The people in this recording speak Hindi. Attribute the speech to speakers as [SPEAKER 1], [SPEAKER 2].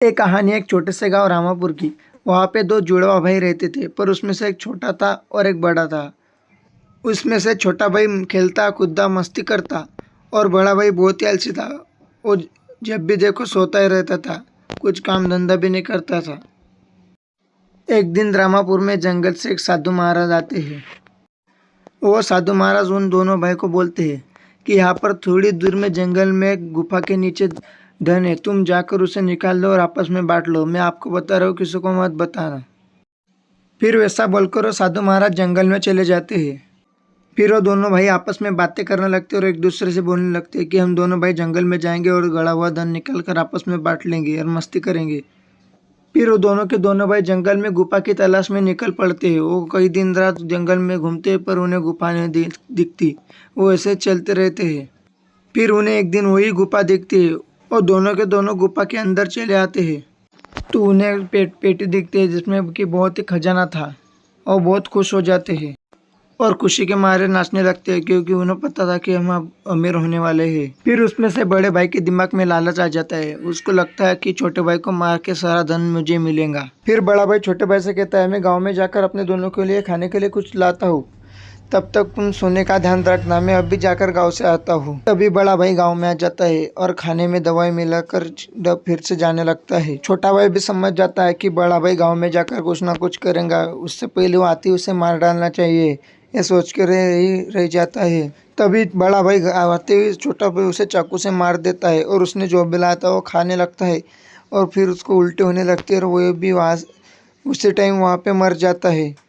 [SPEAKER 1] एक कहानी एक छोटे से गांव रामापुर की। वहाँ पे दो जुड़वा भाई रहते थे, पर उसमें से एक छोटा था और एक बड़ा था। उसमें से छोटा भाई खेलता कूदता मस्ती करता और बड़ा भाई बहुत ही आलसी था। वो जब भी देखो सोता ही रहता था, कुछ काम धंधा भी नहीं करता था। एक दिन रामापुर में जंगल से एक साधु महाराज आते हैं। वो साधु महाराज उन दोनों भाई को बोलते हैं कि यहाँ पर थोड़ी दूर में जंगल में एक गुफा के नीचे धन है, तुम जाकर उसे निकाल लो और आपस में बांट लो। मैं आपको बता रहा हूँ, किसी को मत बताना। फिर वैसा बोलकर वो साधु महाराज जंगल में चले जाते हैं। फिर वो दोनों भाई आपस में बातें करने लगते हैं और एक दूसरे से बोलने लगते हैं कि हम दोनों भाई जंगल में जाएंगे और गड़ा हुआ धन निकाल कर आपस में बांट लेंगे और मस्ती करेंगे। फिर वो दोनों के दोनों भाई जंगल में गुफा की तलाश में निकल पड़ते हैं। वो कई दिन रात जंगल में घूमते हैं, पर उन्हें गुफा नहीं दिखती। वो ऐसे चलते रहते हैं। फिर उन्हें एक दिन वही गुफा दिखती है और दोनों के दोनों गुफा के अंदर चले आते हैं। तो उन्हें पेटी दिखती है जिसमें कि बहुत ही खजाना था और बहुत खुश हो जाते हैं और खुशी के मारे नाचने लगते हैं, क्योंकि उन्हें पता था कि हम अब अमीर होने वाले हैं। फिर उसमें से बड़े भाई के दिमाग में लालच आ जाता है। उसको लगता है कि छोटे भाई को मार के सारा धन मुझे मिलेगा। फिर बड़ा भाई छोटे भाई से कहता है, मैं गांव में जाकर अपने दोनों के लिए खाने के लिए कुछ लाता हूँ, तब तक तुम सोने का ध्यान रखना, मैं अभी जाकर गांव से आता हूँ। तभी बड़ा भाई गांव में आ जाता है और खाने में दवाई मिलाकर फिर से जाने लगता है। छोटा भाई भी समझ जाता है कि बड़ा भाई गांव में जाकर कुछ ना कुछ करेगा, उससे पहले वो आती उसे मार डालना चाहिए। ये सोच कर ही रह जाता है। तभी बड़ा भाई आते ही छोटा भाई उसे चाकू से मार देता है और उसने जो भी लाया था वो खाने लगता है और फिर उसको उल्टी होने लगती है और वो भी वहाँ उसी टाइम वहाँ पे मर जाता है।